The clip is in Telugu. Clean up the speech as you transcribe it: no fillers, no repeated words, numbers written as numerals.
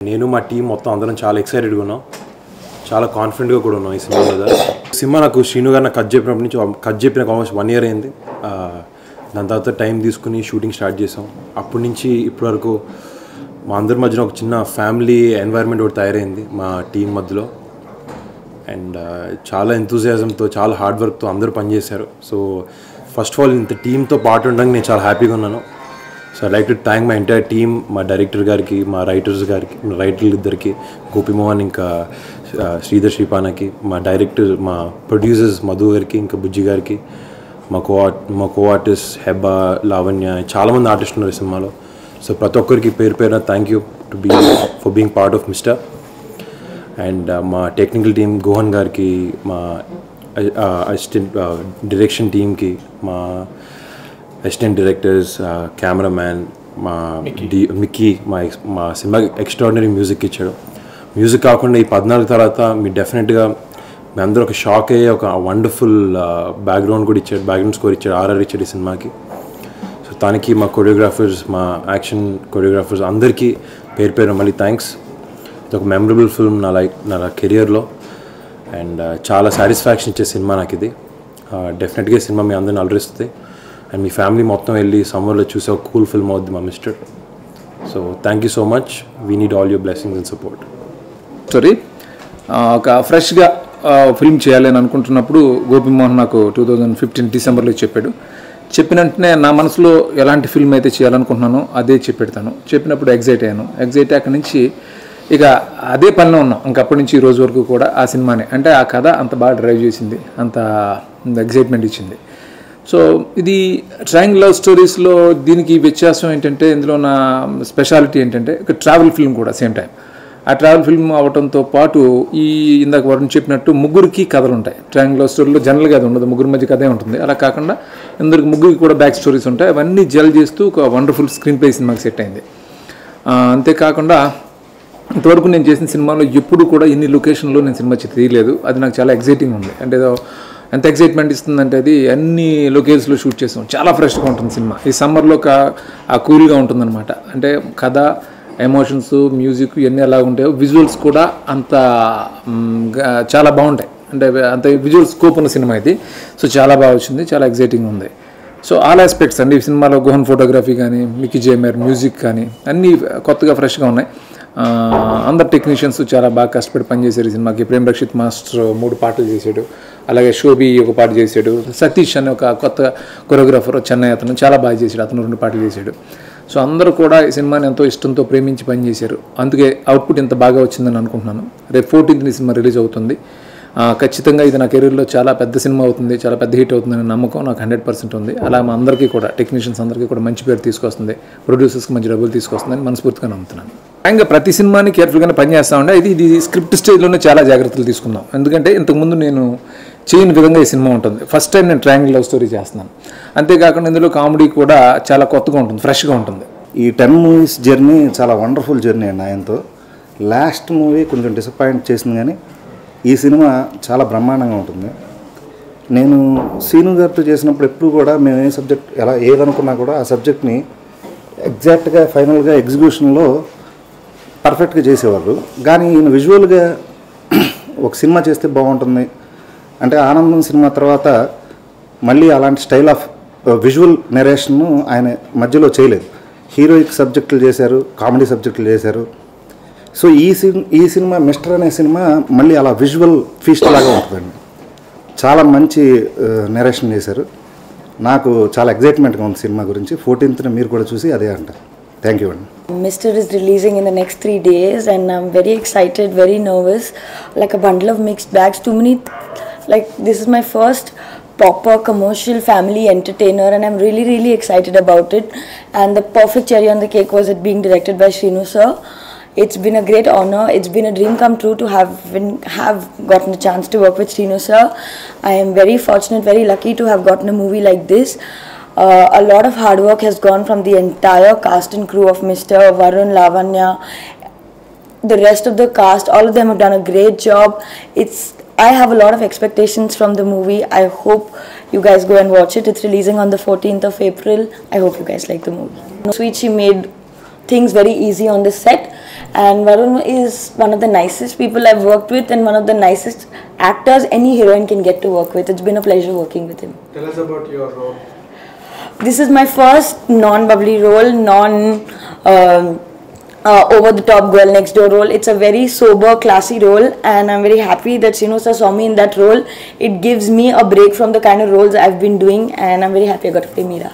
నేను మా టీం మొత్తం అందరం చాలా ఎక్సైటెడ్గా ఉన్నాం, చాలా కాన్ఫిడెంట్గా కూడా ఉన్నాం ఈ సినిమా మీద. సినిమా నాకు శ్రీను గారు నాకు కట్ చెప్పిన ఆల్మోస్ట్ 1 year అయింది. దాని తర్వాత టైం తీసుకుని షూటింగ్ స్టార్ట్ చేసాం. అప్పటి నుంచి ఇప్పటి వరకు మా అందరి మధ్యన ఒక చిన్న ఫ్యామిలీ ఎన్వైర్న్మెంట్ ఒకటి తయారైంది మా టీం మధ్యలో. అండ్ చాలా ఎంతూజియాజంతో, చాలా హార్డ్ వర్క్తో అందరూ పనిచేశారు. సో ఫస్ట్ ఆఫ్ ఆల్ ఇంత టీంతో పాటు ఉండడానికి నేను చాలా హ్యాపీగా ఉన్నాను. So I like to thank my entire team, మా డైరెక్టర్ గారికి, మా రైటర్లు ఇద్దరికి, గోపిమోహన్ ఇంకా శ్రీధర్ శ్రీపానకి, మా డైరెక్టర్, మా ప్రొడ్యూసర్స్ మధు గారికి, ఇంకా బుజ్జి గారికి, మా కో ఆర్టిస్ట్ హెబ్బా, లావణ్య, చాలామంది ఆర్టిస్టులు ఉన్నారు ఈ సినిమాలో. సో ప్రతి ఒక్కరికి పేరు పేరున thank you for being part of mister. And మా టెక్నికల్ టీమ్ గోహన్ గారికి, మా అసిస్టెంట్ డైరెక్షన్ టీమ్కి, మా అసిస్టెంట్ డైరెక్టర్స్, కెమెరామ్యాన్ మా మిక్కీ, మా సినిమాకి ఎక్స్ట్రాడినరీ మ్యూజిక్ ఇచ్చాడు. మ్యూజిక్ కాకుండా ఈ 14 తర్వాత మీరు డెఫినెట్గా మీ అందరూ ఒక షాక్ అయ్యే ఒక వండర్ఫుల్ బ్యాక్గ్రౌండ్ కూడా ఇచ్చాడు, బ్యాక్గ్రౌండ్ స్కోర్ ఇచ్చాడు, ఆర్ఆర్ ఇచ్చాడు ఈ సినిమాకి. సో దానికి మా కొరియోగ్రాఫర్స్, మా యాక్షన్ కొరియోగ్రాఫర్స్ అందరికీ పేరు పేరు మళ్ళీ థ్యాంక్స్. ఇది ఒక మెమరబుల్ ఫిల్మ్ నా కెరియర్లో. అండ్ చాలా సాటిస్ఫాక్షన్ ఇచ్చే సినిమా నాకు ఇది. డెఫినెట్గా ఈ సినిమా మీ అందరిని అలరిస్తుంది. అండ్ మీ ఫ్యామిలీ మొత్తం వెళ్ళి సమ్మర్లో చూసే ఒక కూల్ ఫిల్మ్ అవుద్ది మా mister. So thank you so much. We need all your blessings and support. ఒక ఫ్రెష్గా ఫిల్మ్ చేయాలని అనుకుంటున్నప్పుడు గోపిమోహన్ నాకు 2015 డిసెంబర్లో చెప్పాడు. చెప్పిన వెంటనే నా మనసులో ఎలాంటి ఫిల్మ్ అయితే చేయాలనుకుంటున్నానో అదే చెప్పెడతాను. చెప్పినప్పుడు ఎగ్జైట్ అయ్యాను. అక్కడి నుంచి ఇక అదే పనిలో ఉన్నాం. ఇంకప్పటి నుంచి ఈ రోజు వరకు కూడా ఆ సినిమానే, అంటే ఆ కథ అంత బాగా డ్రైవ్ చేసింది, అంత ఎగ్జైట్మెంట్ ఇచ్చింది. సో ఇది ట్రయాంగిల్ లవ్ స్టోరీస్లో దీనికి వ్యత్యాసం ఏంటంటే, ఇందులో నా స్పెషాలిటీ ఏంటంటే ఒక ట్రావెల్ ఫిల్మ్ కూడా సేమ్ టైం. ఆ ట్రావెల్ ఫిల్మ్ అవడంతో పాటు ఇందాక వరుణ్ చెప్పినట్టు ముగ్గురికి కథలు ఉంటాయి. ట్రయాంగిల్ లవ్ స్టోరీలో జనరల్గా అది ఉండదు, ముగ్గురి మధ్య కథే ఉంటుంది. అలా కాకుండా ముగ్గురికి కూడా బ్యాక్ స్టోరీస్ ఉంటాయి. అవన్నీ జెల్ చేస్తూ ఒక వండర్ఫుల్ స్క్రీన్ ప్లే సినిమాకి సెట్ అయింది. అంతేకాకుండా ఇంతవరకు నేను చేసిన సినిమాలో ఎప్పుడు కూడా ఇన్ని లొకేషన్లో నేను సినిమా తీయలేదు. అది నాకు చాలా ఎగ్జైటింగ్ ఉంది. అంటే ఎంత ఎగ్జైట్మెంట్ ఇస్తుందంటే అది అన్ని లొకేషన్స్లో షూట్ చేసాం. చాలా ఫ్రెష్గా ఉంటుంది సినిమా. ఈ సమ్మర్లో ఆ కూల్గా ఉంటుందన్నమాట. అంటే కథ, ఎమోషన్స్, మ్యూజిక్ ఇవన్నీ ఎలా ఉంటాయో విజువల్స్ కూడా అంత చాలా బాగుంటాయి. అంటే అంత విజువల్ స్కోప్ ఉన్న సినిమా ఇది. సో చాలా బాగా వచ్చింది, చాలా ఎగ్జైటింగ్ ఉంది. సో ఆల్ ఆస్పెక్ట్స్ అండి ఈ సినిమాలో గోహన్ ఫోటోగ్రఫీ కానీ, మిక్కీ జేమర్ మ్యూజిక్ కానీ అన్నీ కొత్తగా ఫ్రెష్గా ఉన్నాయి. అందరు టెక్నీషియన్స్ చాలా బాగా కష్టపడి పనిచేశారు ఈ సినిమాకి. ప్రేమ్ రక్షిత్ మాస్టర్ 3 పాటలు చేశాడు, అలాగే శోభి ఒక పాట చేశాడు, సతీష్ అనే ఒక కొత్త కొరియోగ్రాఫర్ చెన్నై అతను చాలా బాగా చేశాడు, అతను 2 పాటలు చేశాడు. సో అందరూ కూడా ఈ సినిమాని ఎంతో ఇష్టంతో ప్రేమించి పనిచేశారు. అందుకే అవుట్పుట్ ఇంత బాగా వచ్చిందని అనుకుంటున్నాను. రేపు 14th ఈ సినిమా రిలీజ్ అవుతుంది. ఖచ్చితంగా ఇది నా కెరీర్లో చాలా పెద్ద సినిమా అవుతుంది, చాలా పెద్ద హిట్ అవుతుందనే నమ్మకం నాకు 100% ఉంది. అలా మా అందరికీ కూడా, టెక్నీషియన్స్ అందరికీ కూడా మంచి పేరు తీసుకొస్తుంది, ప్రొడ్యూసర్స్కి మంచి డబ్బులు తీసుకొస్తుందని మనస్ఫూర్తిగా నమ్ముతున్నాను. ఇంకా ప్రతి సినిమాని కేర్ఫుల్గానే పనిచేస్తూ ఉండే. ఇది స్క్రిప్ట్ స్టేజ్లోనే చాలా జాగ్రత్తలు తీసుకున్నాం. ఎందుకంటే ఇంతకుముందు నేను చేయని విధంగా ఈ సినిమా ఉంటుంది. ఫస్ట్ టైం నేను ట్రయాంగిల్ లవ్ స్టోరీ చేస్తున్నాను. అంతేకాకుండా ఇందులో కామెడీ కూడా చాలా కొత్తగా ఉంటుంది, ఫ్రెష్గా ఉంటుంది. ఈ 10 movies జర్నీ చాలా వండర్ఫుల్ జర్నీ అండి. ఆయనతో లాస్ట్ మూవీ కొంచెం డిసప్పాయింట్ చేసింది, కానీ ఈ సినిమా చాలా బ్రహ్మాండంగా ఉంటుంది. నేను శ్రీను గారితో చేసినప్పుడు ఎప్పుడు కూడా మేము ఏ సబ్జెక్ట్ ఏదనుకున్నా కూడా ఆ సబ్జెక్ట్ని ఎగ్జాక్ట్గా ఫైనల్గా ఎగ్జిక్యూషన్లో పర్ఫెక్ట్గా చేసేవాళ్ళు. కానీ ఈయన విజువల్గా ఒక సినిమా చేస్తే బాగుంటుంది అంటే ఆనందం సినిమా తర్వాత మళ్ళీ అలాంటి స్టైల్ ఆఫ్ విజువల్ నెరేషన్ను ఆయన మధ్యలో చేయలేదు. హీరోయిక్ సబ్జెక్టులు చేశారు, కామెడీ సబ్జెక్టులు చేశారు. సో ఈ సినిమా మిస్టర్ అనే సినిమా మళ్ళీ అలా విజువల్ ఫీస్ట్ లాగా ఉంటుందండి. చాలా మంచి నెరేషన్ చేశారు. నాకు చాలా ఎగ్జైట్మెంట్గా ఉంది సినిమా గురించి. 14th మీరు కూడా చూసి అదే అంటారు. థ్యాంక్ యూ అండి. Mr. is releasing in the next 3 days and I'm very excited, very nervous, like a bundle of mixed bags. Too many, like this is my first proper commercial family entertainer and I'm really, really excited about it. And the perfect cherry on the cake was it being directed by Shrinu sir. It's been a great honor. It's been a dream come true to have gotten a chance to work with Shrinu sir. I am very fortunate, very lucky to have gotten a movie like this. A lot of hard work has gone from the entire cast and crew of Mr. Varun, Lavanya, the rest of the cast. All of them have done a great job. I have a lot of expectations from the movie. I hope you guys go and watch it. It's releasing on the 14th of April. I hope you guys like the movie. Sweet, she made things very easy on the set And Varun is one of the nicest people I've worked with and one of the nicest actors any heroine can get to work with. It's been a pleasure working with him. Tell us about your role. This is my first non-bubbly role, over-the-top girl next door role. It's a very sober, classy role, and I'm very happy that Srinu sir saw me in that role. It gives me a break from the kind of roles I've been doing, and I'm very happy I got to play Meera.